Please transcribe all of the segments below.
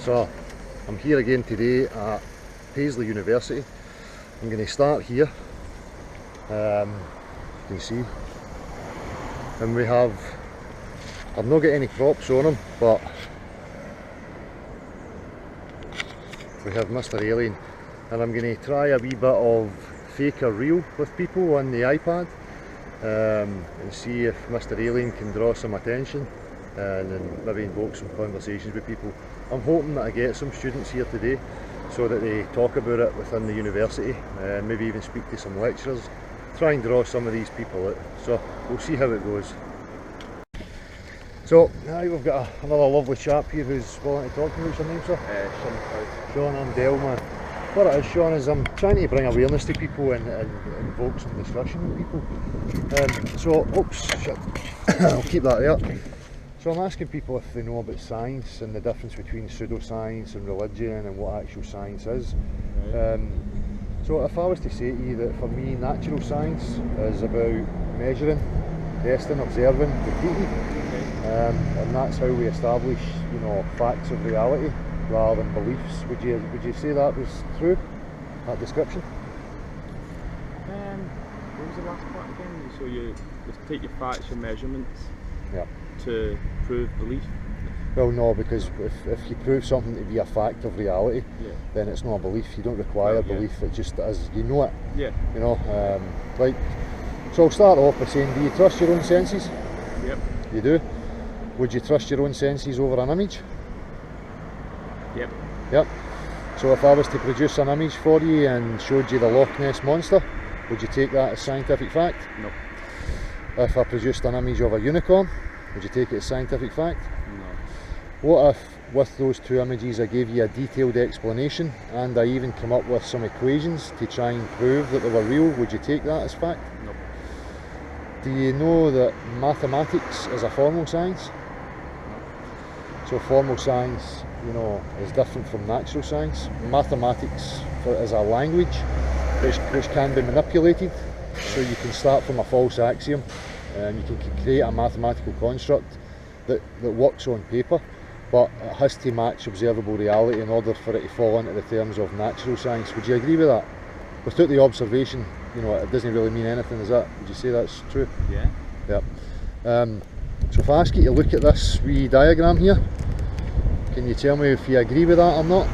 So I'm here again today at Paisley University. I'm going to start here, you can see, and I've not got any props on them, but we have Mr. Alien, and I'm going to try a wee bit of fake or real with people on the iPad and see if Mr. Alien can draw some attention and then maybe invoke some conversations with people. I'm hoping that I get some students here today so that they talk about it within the university and maybe even speak to some lecturers, try and draw some of these people out. So we'll see how it goes. So now we've got another lovely chap here who's willing to talk to me. What's your name, sir? Sean, I'm Dale, man. What it is, Sean, is I'm trying to bring awareness to people and invoke some discussion with people. Oops, shit. I'll keep that there. So I'm asking people if they know about science and the difference between pseudoscience and religion and what actual science is. Right. So if I was to say to you that for me natural science is about measuring, testing, observing, repeating, and that's how we establish, facts of reality rather than beliefs. Would you say that was true, that description? What was the last part again? So you take your facts, your measurements, yeah, to prove belief? Well, no, because if you prove something to be a fact of reality, then it's not a belief. You don't require belief, it just is, you know it. Yeah. So I'll start off by saying, do you trust your own senses? Yep. You do? Would you trust your own senses over an image? Yep. Yep. So if I was to produce an image for you and showed you the Loch Ness Monster, would you take that as scientific fact? No. If I produced an image of a unicorn, would you take it as scientific fact? No. What if with those two images I gave you a detailed explanation and I even come up with some equations to try and prove that they were real? Would you take that as fact? No. Do you know that mathematics is a formal science? No. So formal science, is different from natural science. Mathematics is a language which can be manipulated. So you can start from a false axiom and you can create a mathematical construct that works on paper, but it has to match observable reality in order for it to fall into the terms of natural science. Would you agree with that? Without the observation, it doesn't really mean anything, is that? Would you say that's true? Yeah. Yep. So if I ask you to look at this wee diagram here, can you tell me if you agree with that or not?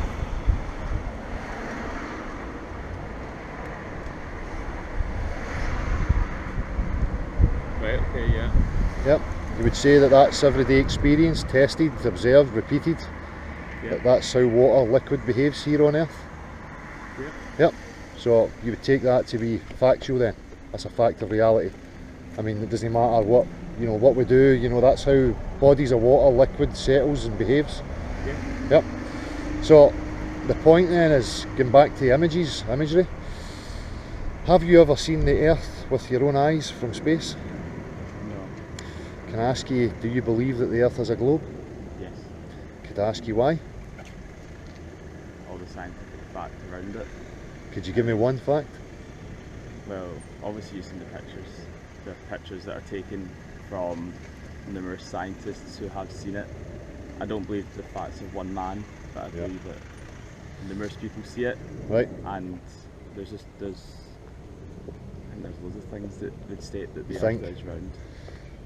Right, okay, yeah. Yep. You would say that that's everyday experience, tested, observed, repeated. Yep. That's how water, liquid behaves here on Earth. Yep. Yep. So you would take that to be factual then. That's a fact of reality. I mean, it doesn't matter what we do, that's how bodies of water, liquid, settles and behaves. Yep. Yep. So the point then is, going back to imagery, have you ever seen the Earth with your own eyes from space? No. Can I ask you, do you believe that the Earth is a globe? Yes. Could I ask you why? All the scientific facts around it. Could you give me one fact? Well, obviously you've seen the pictures that are taken from numerous scientists who have seen it. I don't believe the facts of one man, but I believe that numerous people see it. Right. And there's loads of things that would state that the Earth is round.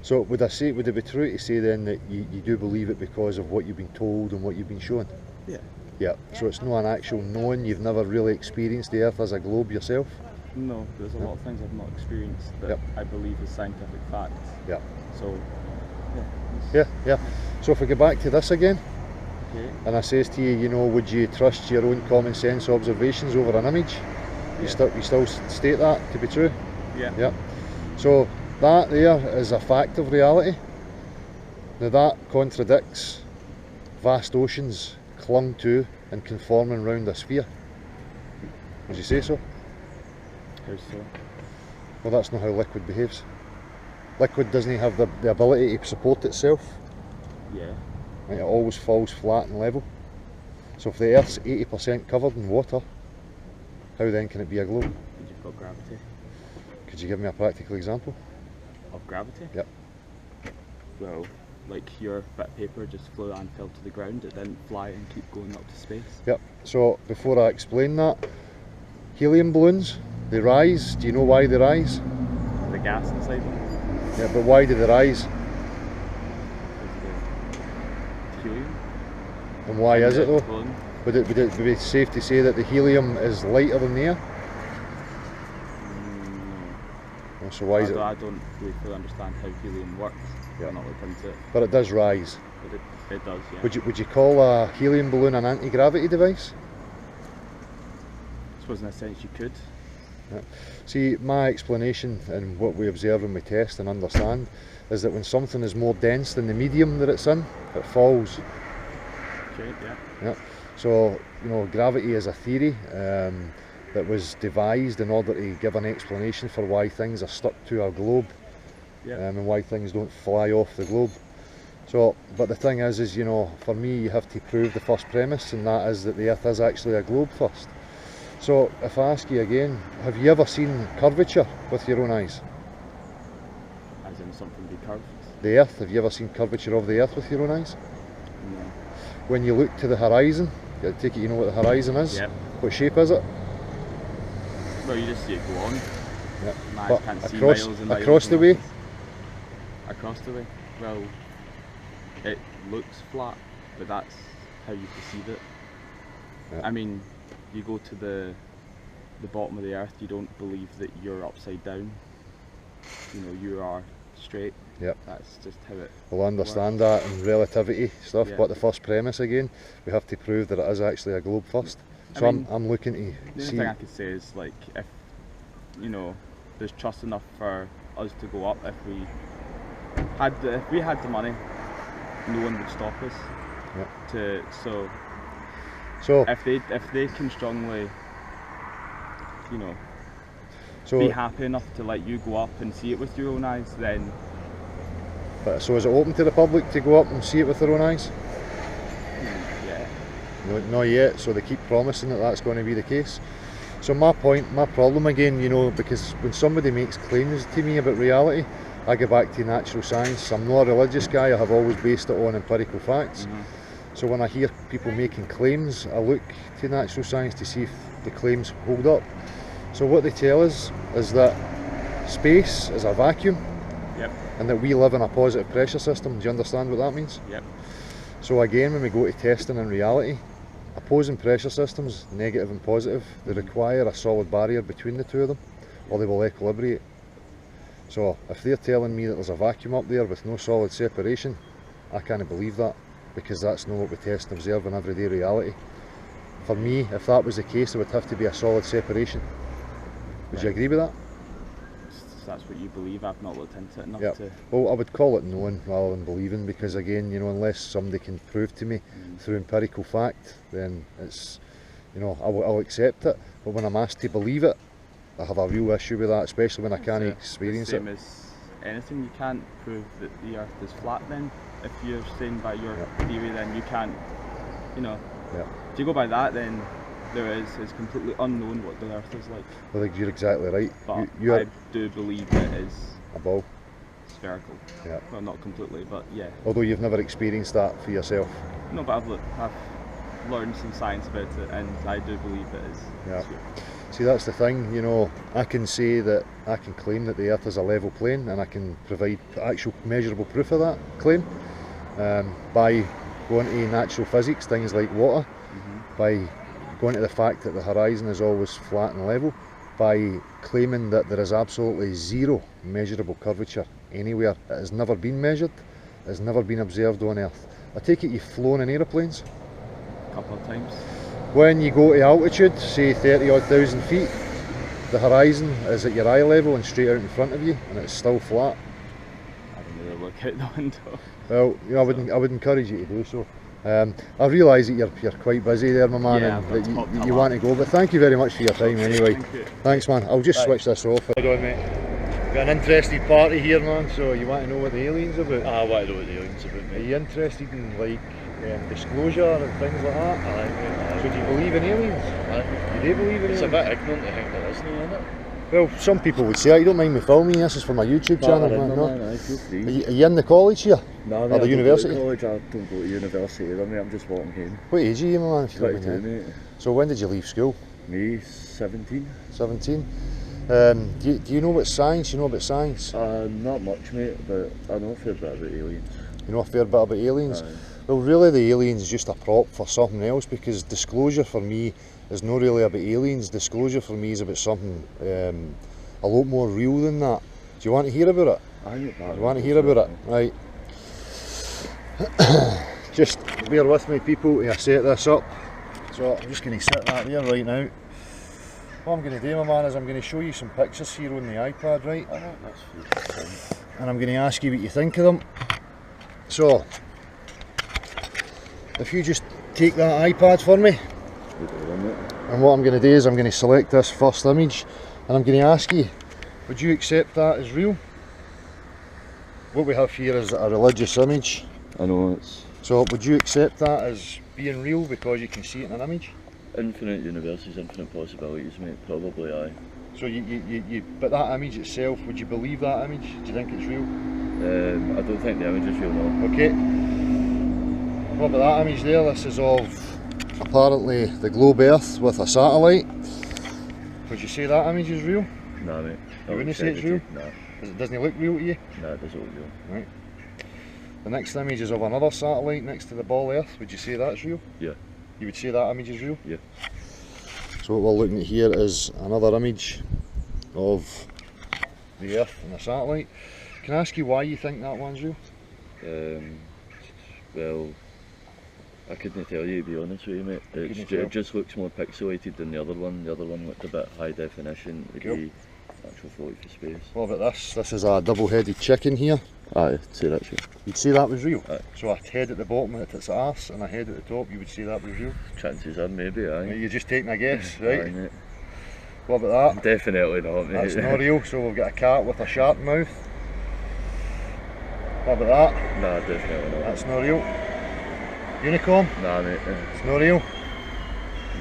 So would it be true to say then that you do believe it because of what you've been told and what you've been shown? Yeah. Yeah. So it's not an actual knowing, you've never really experienced the Earth as a globe yourself? No, there's a lot of things I've not experienced that I believe is scientific facts. Yeah. So, yeah. So if we go back to this again, okay. And I says to you, would you trust your own common sense observations over an image? You still state that to be true? Yeah. Yeah. So that there is a fact of reality. Now that contradicts vast oceans clung to and conforming round a sphere. Would you say so? How so? Well, that's not how liquid behaves. Liquid doesn't have the ability to support itself. Yeah. Right, it always falls flat and level. So if the Earth's 80% covered in water, how then can it be a globe? And you've got gravity. Could you give me a practical example? Of gravity? Yep. Well, like your bit of paper just flew and fell to the ground. It didn't fly and keep going up to space. Yep, so before I explain that, helium balloons, they rise. Do you know why they rise? The gas inside them. Yeah, but why do they rise? Helium. And why is it though? Balloon. Would it be safe to say that the helium is lighter than the air? No. So why is it? I don't really fully understand how helium works. Yeah. I'm not looked into it. But it does rise. But it does, yeah. Would you call a helium balloon an anti-gravity device? I suppose in a sense you could. Yeah. See, my explanation and what we observe when we test and understand is that when something is more dense than the medium that it's in, it falls. Okay, yeah. Yeah. So, you know, gravity is a theory that was devised in order to give an explanation for why things are stuck to our globe, and why things don't fly off the globe. So, but the thing is, you know, for me you have to prove the first premise, and that is that the Earth is actually a globe first. So, if I ask you again, have you ever seen curvature with your own eyes? As in something be curved? The Earth, have you ever seen curvature of the Earth with your own eyes? No. When you look to the horizon, I take it you know what the horizon is? Yep. What shape is it? Well, you just see it go on. Yep. My But eyes can't see across, miles and miles across and the way? miles. Across the way? Well, it looks flat, but that's how you perceive it. Yeah. I mean, you go to the bottom of the earth, you don't believe that you're upside down. You know, you are straight. Yep. That's just how it We'll understand that in relativity stuff, Yeah. but the first premise again, we have to prove that it is actually a globe first. So I mean, I'm looking to The see. only thing I could say is, like, if, you know, there's trust enough for us to go up, if we had the money, no one would stop us. Yep. So if they can strongly, you know, be happy enough to let you go up and see it with your own eyes, then. But so is it open to the public to go up and see it with their own eyes? Yeah. No, not yet. So they keep promising that that's going to be the case. So my problem again, you know, because when somebody makes claims to me about reality, I go back to natural science. I'm not a religious guy. I have always based it on empirical facts. So when I hear people making claims, I look to natural science to see if the claims hold up. So what they tell us is that space is a vacuum. Yep. And that we live in a positive pressure system. Do you understand what that means? Yep. So again, when we go to testing in reality, opposing pressure systems, negative and positive, they require a solid barrier between the two of them, or they will equilibrate. So if they're telling me that there's a vacuum up there with no solid separation, I can't believe that, because that's not what we test and observe in everyday reality. For me, if that was the case, there would have to be a solid separation. Would you agree with that? That's what you believe. I've not looked into it enough to. Well, I would call it knowing rather than believing, because again, you know, unless somebody can prove to me through empirical fact, then it's, you know, I'll accept it. But when I'm asked to believe it, I have a real issue with that, especially when I can't experience it. Same as anything, you can't prove that the Earth is flat. Then, if you're saying by your theory, then you can't, you know. If you go by that, then it's completely unknown what the Earth is like. I think you're exactly right. But I do believe it is a ball. Spherical. Yeah. Well, not completely, but yeah. Although you've never experienced that for yourself. No, but I've learned some science about it, and I do believe it is. Yeah. See, that's the thing, you know, I can say that, I can claim that the Earth is a level plane, and I can provide actual measurable proof of that claim by going to natural physics, things like water, by going to the fact that the horizon is always flat and level, by claiming that there is absolutely zero measurable curvature anywhere. It has never been measured, it has never been observed on Earth. I take it you've flown in aeroplanes? A couple of times. When you go to altitude, say 30,000 feet, the horizon is at your eye level and straight out in front of you, and it's still flat. I don't really look out the window. Well, you know, I would encourage you to do so. I realise that you're quite busy there, my man, and that you want to go, but thank you very much for your time anyway. Thanks, man. I'll just switch this off. Hold on, mate. Got an interested party here, man, so you want to know what the alien's about? I want to know what the alien's about, mate. Are you interested in, like, disclosure and things like that? Aye, mate. So do you believe in aliens? Aye. You do believe in aliens? It's a bit ignorant to think there is no in it. Well, some people would say that. You don't mind me filming, this is for my YouTube channel, man. No? Are you in the college here? No, mate, or the university? College, I don't go to university either, mate. I'm just walking home. What age are you, my man? If you don't mind 22, me? mate. So when did you leave school? Me, 17. 17. Do you know about science? You know about science? Not much, mate, but I know a fair bit about aliens. You know a fair bit about aliens? Aye. Well, really the aliens is just a prop for something else, because disclosure for me is not really about aliens. Disclosure for me is about something a lot more real than that. Do you want to hear about it? You want to hear about it? Right. Just bear with me, people, till I set this up. So I'm just going to set that there right now. What I'm going to do, my man, is I'm going to show you some pictures here on the iPad, right? That's fine. And I'm going to ask you what you think of them. So, if you just take that iPad for me, and what I'm going to do is I'm going to select this first image, and I'm going to ask you, would you accept that as real? What we have here is a religious image. I know it's... So would you accept that as being real because you can see it in an image? Infinite universes, infinite possibilities, mate. Probably, aye. So but that image itself, would you believe that image? Do you think it's real? I don't think the image is real, no. Okay. What about that image there? This is of apparently the globe Earth with a satellite. Would you say that image is real? Nah, mate. You wouldn't say it's real? Nah. Doesn't it look real to you? Nah, it doesn't look real. Right. The next image is of another satellite next to the ball Earth. Would you say that's real? Yeah. You would say that image is real? Yeah. So what we're looking at here is another image of the Earth and the satellite. Can I ask you why you think that one's real? Well, I couldn't tell you, to be honest with you, mate. It just looks more pixelated than the other one. The other one looked a bit high definition. Cool. The actual floaty for space. What about this? This is a double-headed chicken here. Aye, say that's real. You'd say that was real? Aye. So a head at the bottom at its arse and a head at the top, you would say that was real? Chances are, maybe, aye. You're just taking a guess, right? Aye, mate. What about that? Definitely not, mate. That's not real, so we've got a cat with a sharp mouth. What about that? Nah, definitely not. That's not real. Unicorn? Nah, mate. It's not real.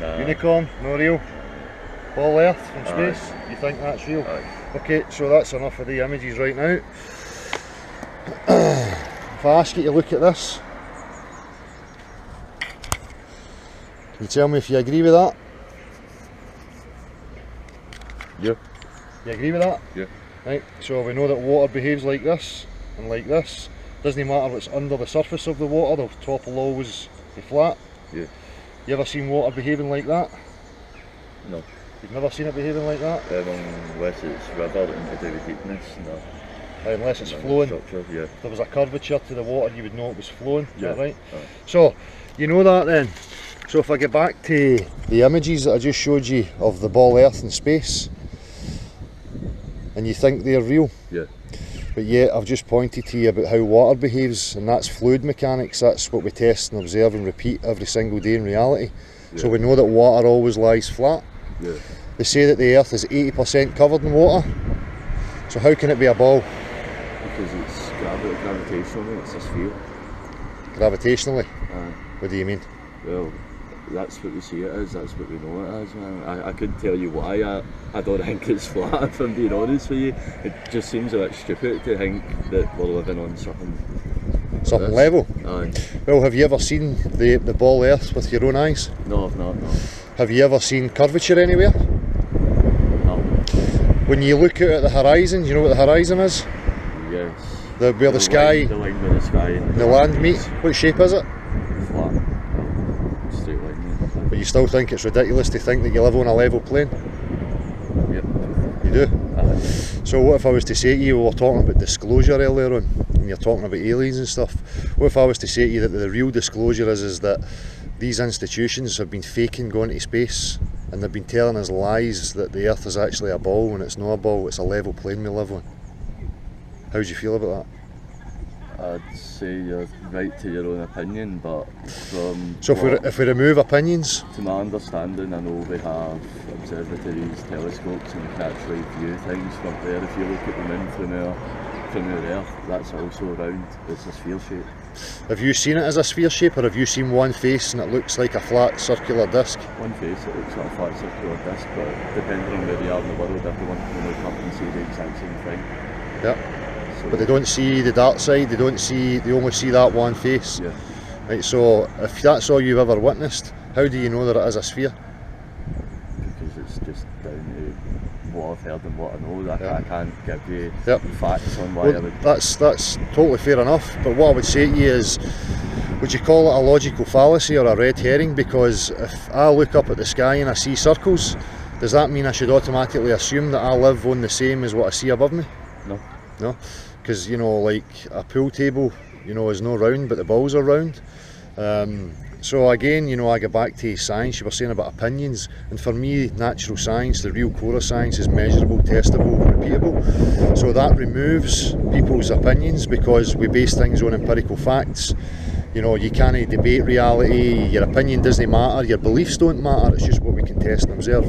Nah. Unicorn? No real. Ball Earth from Aye. space? You think that's real? Aye. Okay, so that's enough of the images right now. If I ask you to look at this, can you tell me if you agree with that? Yeah. You agree with that? Yeah. Right, so we know that water behaves like this and like this. Doesn't matter what's under the surface of the water, the top will always be flat. Yeah. You ever seen water behaving like that? No. You've never seen it behaving like that? Unless it's river and to do with deepness, no. Unless it's flowing. Structure, yeah. If there was a curvature to the water, you would know it was flowing. Is that right? Aye. So, you know that then. So if I get back to the images that I just showed you of the ball Earth in space, and you think they're real, Yeah. but yet I've just pointed to you about how water behaves, and that's fluid mechanics. That's what we test and observe and repeat every single day in reality. Yeah. So we know that water always lies flat. Yeah. They say that the Earth is 80% covered in water. So how can it be a ball? Because it's gravitationally, it's a sphere. Gravitationally? Aye. What do you mean? Well, that's what we see it as, that's what we know it as, man. I couldn't tell you why. I don't think it's flat, if I'm being honest with you. It just seems a bit stupid to think that we're living on something Level? Aye. Well, have you ever seen the ball Earth with your own eyes? No, I've not, no. Have you ever seen curvature anywhere? No. When you look out at the horizon, do you know what the horizon is? Yes. Where the sky, The line where the sky and the land meet. What shape is it? flat. Straight line, But you still think it's ridiculous to think that you live on a level plane? Yep. You do? Aye. So what if I was to say to you, we were talking about disclosure earlier on, and you're talking about aliens and stuff. What if I was to say to you that the real disclosure is that these institutions have been faking going to space, and they've been telling us lies that the Earth is actually a ball when it's not a ball, it's a level plane we live on? How do you feel about that? I'd say you're right to your own opinion, but from So if we remove opinions, to my understanding, I know we have observatories, telescopes, and we can actually view things from there. If you look at the moon from our Earth, that's also round, it's a sphere shape. Have you seen it as a sphere shape, or have you seen one face and it looks like a flat circular disc? One face, it looks like a flat circular disc, but depending on where you are in the world, everyone can look up and see the exact same thing. Yeah. So, But they don't see the dark side, they only see that one face. yeah. Right, so if that's all you've ever witnessed, how do you know that it is a sphere? Because it's just down to what I've heard and what I know. Yeah. I can't give you Yep. facts on why I Well, would. that's totally fair enough, but what I would say to you is, would you call it a logical fallacy or a red herring? Because if I look up at the sky and I see circles, does that mean I should automatically assume that I live on the same as what I see above me? No. No, because you know, like a pool table, you know, is no round, but the balls are round. So again, you know, I go back to science. You were saying about opinions, and for me, natural science, the real core of science, is measurable, testable, repeatable. So that removes people's opinions, because we base things on empirical facts. You know, you can't debate reality. Your opinion doesn't matter. Your beliefs don't matter. It's just what we can test and observe.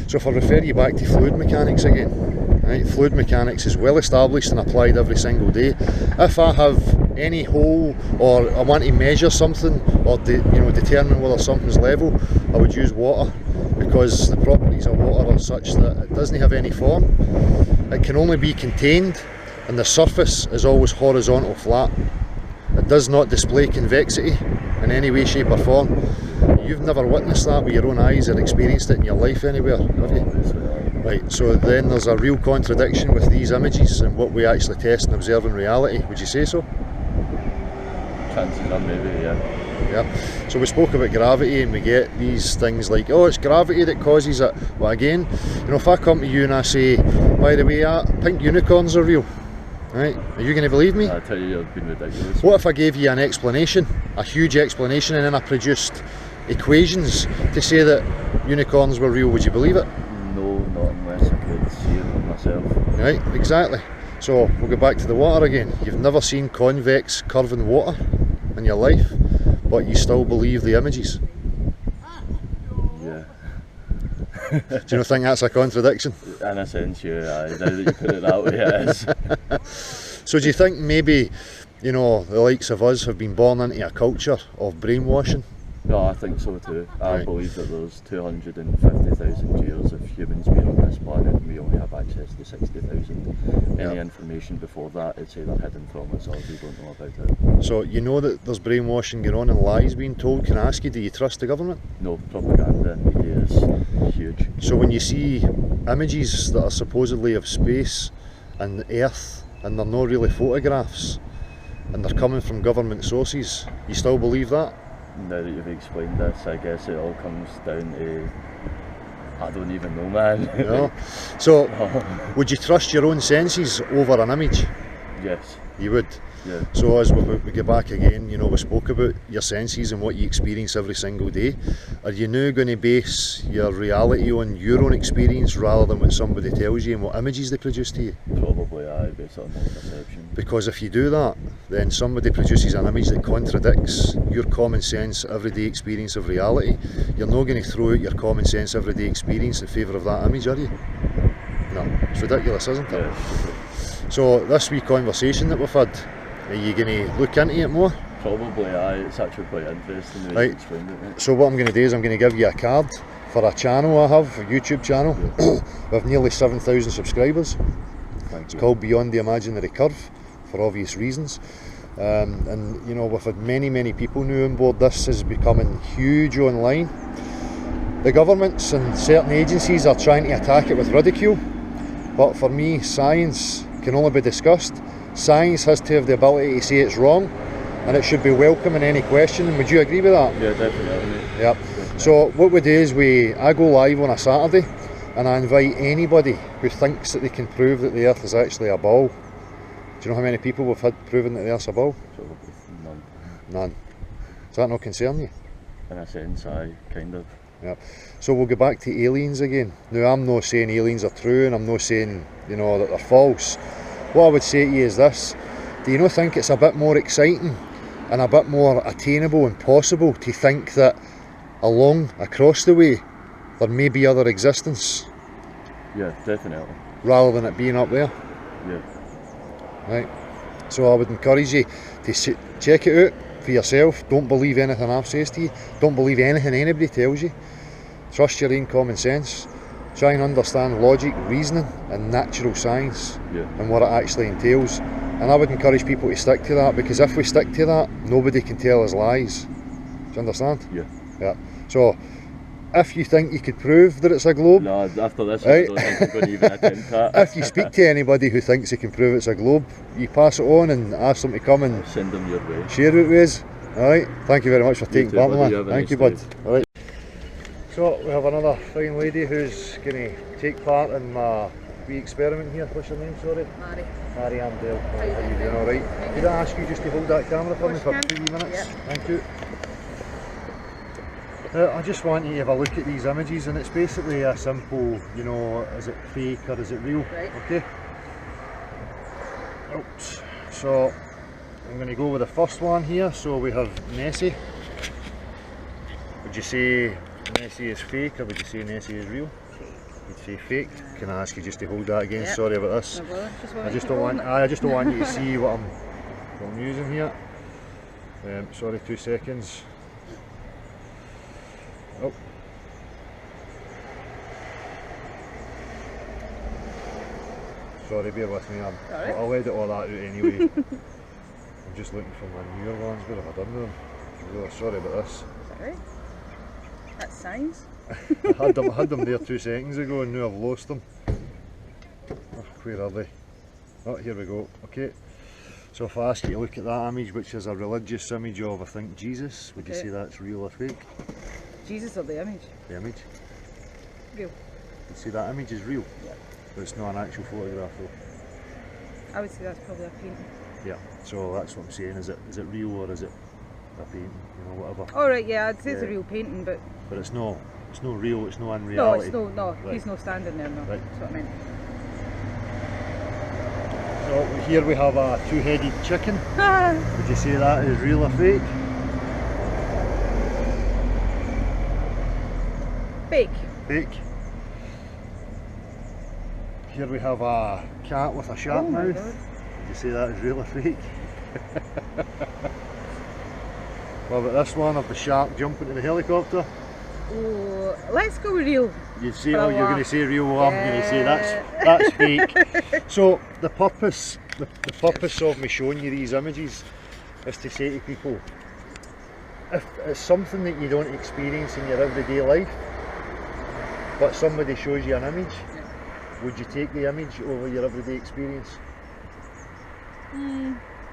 So if I refer you back to fluid mechanics again, right? Fluid mechanics is well established and applied every single day. If I have any hole, or I want to measure something, or determine whether something's level, I would use water, because the properties of water are such that it doesn't have any form. It can only be contained, and the surface is always horizontal flat. It does not display convexity in any way, shape or form. You've never witnessed that with your own eyes or experienced it in your life anywhere, have you? Right, so then there's a real contradiction with these images and what we actually test and observe in reality. Would you say so? Chances are maybe, yeah. Yeah. So we spoke about gravity, and we get these things like, oh, it's gravity that causes it. Well, again, you know, if I come to you and I say, by the way, pink unicorns are real, right? Are you going to believe me? I tell you, you've been ridiculous. What if I gave you an explanation, a huge explanation, and then I produced equations to say that unicorns were real? Would you believe it? No, not unless I could see it myself. Right, exactly. So we'll go back to the water again. You've never seen convex curving water in your life, but you still believe the images. Yeah. Do you not think that's a contradiction? In a sense, yeah. Now that you put it that way, it is. So do you think maybe, you know, the likes of us have been born into a culture of brainwashing? No, I think so too. I Right. believe that there's 250,000 years of humans being on this planet, and we only have access to 60,000. Any Yeah. information before that, it's either hidden from us or we don't know about it. So you know that there's brainwashing going on and lies being told. Can I ask you, do you trust the government? No, propaganda, media is huge. So when you see images that are supposedly of space and Earth, and they're not really photographs, and they're coming from government sources, you still believe that? Now that you've explained this, I guess it all comes down to, I don't even know, man. You know? So would you trust your own senses over an image? Yes, You would. yeah. So as we go back again, you know, we spoke about your senses and what you experience every single day. Are you now going to base your reality on your own experience rather than what somebody tells you and what images they produce to you? Probably I based on my perception. Because if you do that, then somebody produces an image that contradicts your common sense everyday experience of reality. You're not going to throw out your common sense everyday experience in favour of that image, are you? No, it's ridiculous, isn't it? Yeah, So this wee conversation that we've had, are you going to look into it more? probably it's actually quite interesting the way Right. you explained it, mate. So what I'm going to do is I'm going to give you a card for a channel I have, a YouTube channel, with nearly 7,000 subscribers. Thank It's you. called Beyond the Imaginary Curve, for obvious reasons. And you know, we've had many people new on board. This is becoming huge online. The governments and certain agencies are trying to attack it with ridicule, but for me, science can only be discussed. Science has to have the ability to say it's wrong, and it should be welcome in any question. And would you agree with that? Yeah, definitely, mate. Yep. So what we do is I go live on a Saturday, and I invite anybody who thinks that they can prove that the Earth is actually a ball. Do you know how many people we've had proving that the Earth's a ball? Probably none. None. Does that not concern you? In a sense, I kind of. Yep. So we'll go back to aliens again. Now I'm not saying aliens are true, and I'm not saying, you know, that they're false. What I would say to you is this: do you not think it's a bit more exciting and a bit more attainable and possible to think that across the way there may be other existence, Yeah, definitely. rather than it being up there? Yeah. Right. So I would encourage you to check it out for yourself. Don't believe anything I've says to you. Don't believe anything anybody tells you. Trust your own common sense. Try and understand logic, reasoning and natural science and what it actually entails. And I would encourage people to stick to that, because if we stick to that, nobody can tell us lies. Do you understand? Yeah. So if you think you could prove that it's a globe, No, after this right? I don't think I'm going to even attempt that. If you speak to anybody who thinks they can prove it's a globe, you pass it on and ask them to come and Send them your way. share it with us. Alright, thank you very much for taking too, part, buddy. man. Have a Thank nice you, bud. day. Alright. So we have another fine lady who's going to take part in my wee experiment here. What's your name, sorry? Mary. Mary Amdale. How you doing? Alright. Could I ask you just to hold that camera for me for 2 minutes? Yeah. Thank you. I just want you to have a look at these images, and it's basically a simple, you know, is it fake or is it real? Right. Okay. Oops. So I'm going to go with the first one here. So we have Nessie. Would you say Nessie is fake, or would you say Nessie is real? You'd say fake. Can I ask you just to hold that again? Yep. Sorry about this. No bother. I just don't want you to see what I'm using here. Sorry, 2 seconds. Oh. Sorry, bear with me. I'll edit all that out anyway. I'm just looking for my newer ones. What have I done with them? I'm really sorry about this. Sorry. That's science. I had them there 2 seconds ago, and now I've lost them. Oh, where are they? Oh, here we go. Okay. So if I ask you to look at that image, which is a religious image of, I think, Jesus, would you say that's real or fake? Jesus or the image? The image. Real. You'd say that image is real? Yeah. But it's not an actual photograph though? I would say that's probably a painting. Yeah. So that's what I'm saying. Is it real or is it a painting? You know, whatever. Oh right, yeah, I'd say it's a real painting, but But it's no real. It's no no, unreality. it's no, Right. he's no standing there, no. Right. That's what I meant. So here we have a two-headed chicken. Would you say that is real or fake? Fake. Fake. Here we have a cat with a sharp Oh my mouth. God. Would you say that is real or fake? What about this one of the shark jumping to the helicopter? Oh, let's go with real. You say, For a oh, you're going to laugh. say real. Well, I'm going to say that's fake. So the purpose of me showing you these images is to say to people, if it's something that you don't experience in your everyday life, but somebody shows you an image, would you take the image over your everyday experience?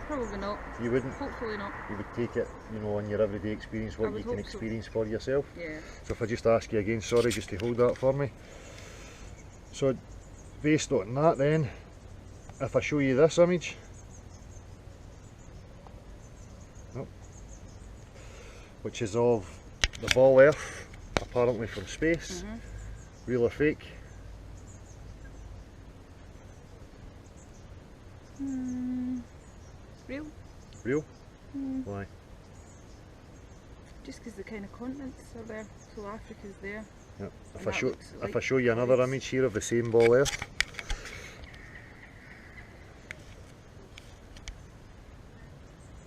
Probably not. You wouldn't? Hopefully not. You would take it, you know, on your everyday experience, what I would you can hope so. experience for yourself? Yeah. So if I just ask you again, sorry, just to hold that for me. So based on that then, if I show you this image, which is of the ball Earth, apparently from space, real or fake? Real. Real? Why? Just because the kind of continents are there. So Africa's there. Yeah. And that looks If I like show you another ice. image here of the same ball Earth,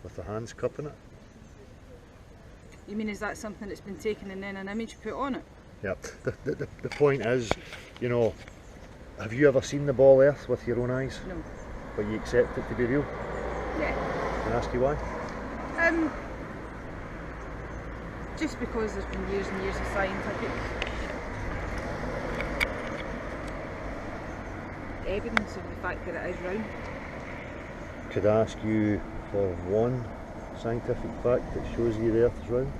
with the hands cupping it. You mean, is that something that's been taken and then an image put on it? Yeah. The point is, you know, have you ever seen the ball Earth with your own eyes? No. But you accept it to be real? Yeah. Can I ask you why? Just because there's been years and years of scientific evidence of the fact that it is round. Could I ask you for one scientific fact that shows you the Earth is round?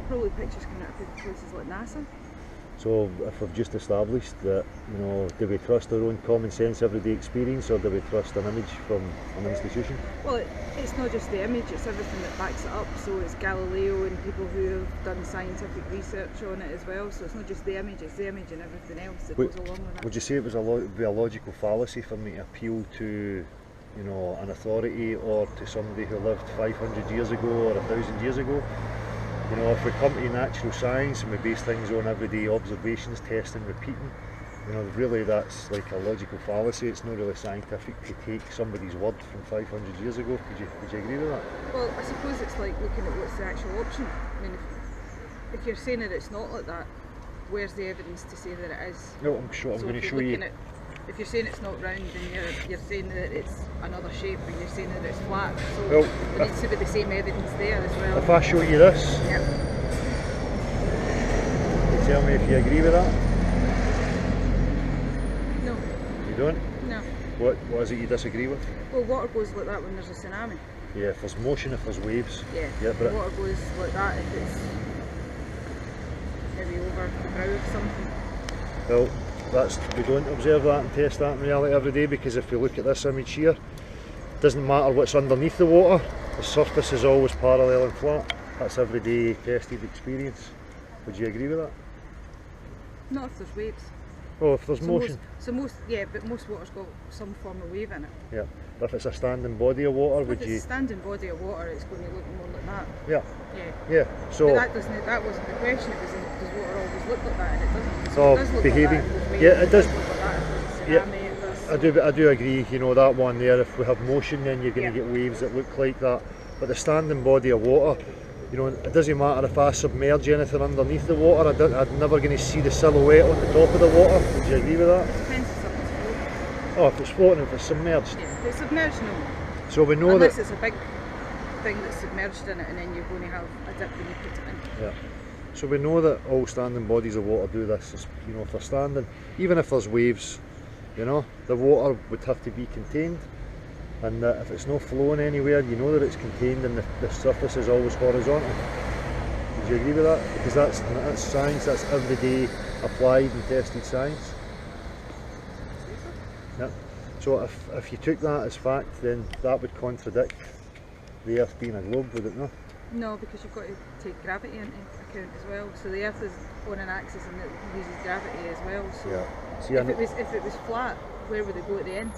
Probably pictures coming out of places like NASA. So if we've just established that, you know, do we trust our own common sense everyday experience, or do we trust an image from an institution? Well, it's not just the image, it's everything that backs it up. So it's Galileo and people who have done scientific research on it as well. So it's not just the image, it's the image and everything else that goes along with that. Would you say it was be a logical fallacy for me to appeal to, you know, an authority or to somebody who lived 500 years ago or 1,000 years ago? You know, if we come to natural science and we base things on everyday observations, testing, repeating, You know, really that's like a logical fallacy. It's not really scientific to take somebody's word from 500 years ago. Would you agree with that? Well, I suppose it's like looking at what's the actual option. I mean, if you're saying that it's not like that, where's the evidence to say that it is? No, I'm sure. I'm So going if to you're show you. looking at, if you're saying it's not round, then you're saying that it's another shape, or you're saying that it's flat. So Well, there needs to be the same evidence there as well. If I show you this, Yeah. you tell me if you agree with that. No. You don't? No. What is it you disagree with? Well, water goes like that when there's a tsunami. Yeah, if there's motion, if there's waves. Yeah. Yeah, but Water goes like that if it's maybe over the brow of something. well, we don't observe that and test that in reality every day, because if we look at this image here, it doesn't matter what's underneath the water, the surface is always parallel and flat. That's everyday tested experience. Would you agree with that? Not if there's waves. Oh, if there's motion. But most water's got some form of wave in it. Yeah. But if it's a standing body of water, If would it's you? a standing body of water, it's going to look more like that. Yeah. Yeah. Yeah. So. But that wasn't the question. It was, does water always look like that? And it doesn't. So It does look behaving. like that if there's waves, Yeah, it does. look like that if there's a Yeah. tsunami, if there's- I do agree, you know, that one there, if we have motion then you're going to Yeah. get waves that look like that. But the standing body of water, you know, it doesn't matter if I submerge anything underneath the water, I'm never going to see the silhouette on the top of the water. Would you agree with that? Depends if something's floating. Oh, if it's floating, if it's submerged. Yeah. If it's submerged, no. So we know Unless that... it's a big thing that's submerged in it, and then you're going to have a dip when you put it in. Yeah. So we know that all standing bodies of water do this, you know, if they're standing, even if there's waves, you know, the water would have to be contained, and that if it's not flowing anywhere, you know that it's contained and the surface is always horizontal. Would you agree with that? Because that's science, that's everyday applied and tested science. Yeah. So if you took that as fact, then that would contradict the Earth being a globe, would it not? No, because you've got to take gravity into account as well. So the Earth is on an axis and it uses gravity as well. So Yeah. See, if it was flat, where would it go at the end?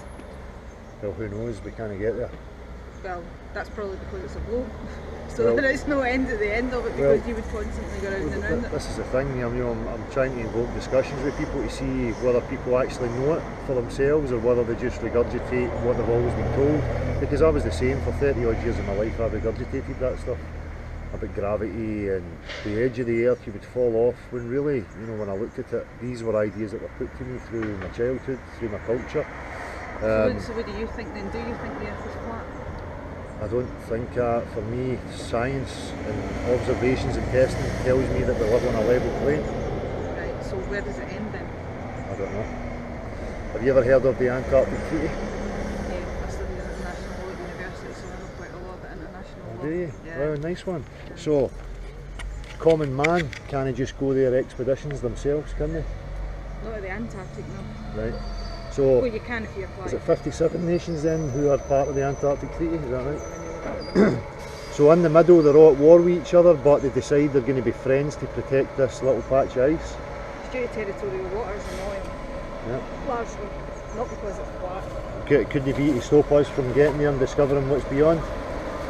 well, who knows? We can't get there. Well, that's probably because it's a globe. So Well- there is no end at the end of it, because you would constantly go round and round it. This is the thing, you know, I'm trying to invoke discussions with people to see whether people actually know it for themselves or whether they just regurgitate what they've always been told. Because I was the same for 30 odd years of my life. I regurgitated that stuff about gravity and the edge of the earth, you would fall off, when really, you know, when I looked at it, these were ideas that were put to me through my childhood, through my culture. So what do you think then? Do you think the Earth is flat? I don't think, for me, science and observations and testing tells me that we live on a level plane. Right, so where does it end then? I don't know. Have you ever heard of the Antarctic Treaty? Yeah, I studied international law at university, so I know quite a lot about international law. Do you? Yeah. Well, nice one. So, common man can't just go there expeditions themselves, can they? Not at the Antarctic, no. Right. So, Well, you can if you apply. is it 57 nations then who are part of the Antarctic Treaty? Is that right? So in the middle they're all at war with each other, but they decide they're going to be friends to protect this little patch of ice. It's due to territorial waters and oil, Yeah. largely, not because it's flat. Could they be to stop us from getting there and discovering what's beyond?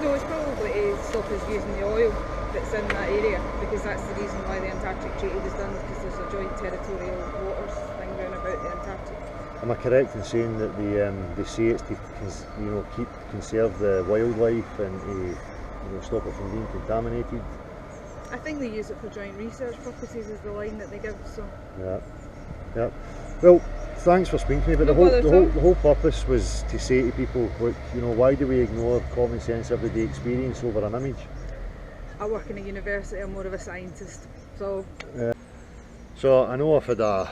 No, it's probably to stop us using the oil that's in that area, because that's the reason why the Antarctic Treaty was done, because there's a joint territorial waters thing going about the Antarctic. Am I correct in saying that they say it's to conserve the wildlife and to stop it from being contaminated? I think they use it for joint research purposes is the line that they give, so. Yeah, yeah. Well, thanks for speaking to me, but No bother at all. the whole purpose was to say to people, look, you know, why do we ignore common sense everyday experience over an image? I work in a university, I'm more of a scientist, so. So I know I've had a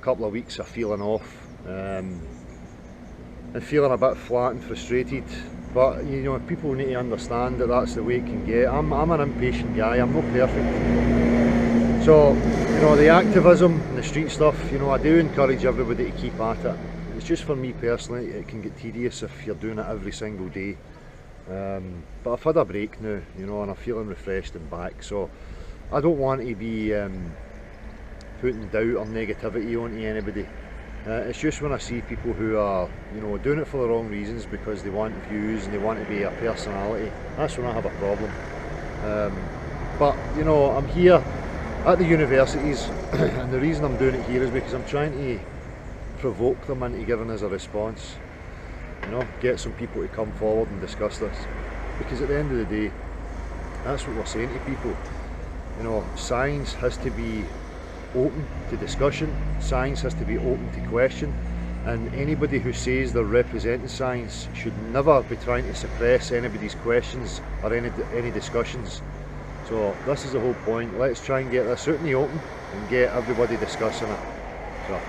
couple of weeks of feeling off and feeling a bit flat and frustrated, but you know, people need to understand that that's the way it can get. I'm an impatient guy, I'm not perfect. So, you know, the activism and the street stuff, you know, I do encourage everybody to keep at it. It's just for me personally, it can get tedious if you're doing it every single day. But I've had a break now, you know, and I'm feeling refreshed and back, so I don't want to be putting doubt or negativity onto anybody. It's just when I see people who are, you know, doing it for the wrong reasons because they want views and they want to be a personality, that's when I have a problem. But you know, I'm here at the universities, and the reason I'm doing it here is because I'm trying to provoke them into giving us a response. You know, get some people to come forward and discuss this, because at the end of the day, that's what we're saying to people. You know, science has to be open to discussion, science has to be open to question, and anybody who says they're representing science should never be trying to suppress anybody's questions or any discussions. So this is the whole point. Let's try and get this out in the open and get everybody discussing it. So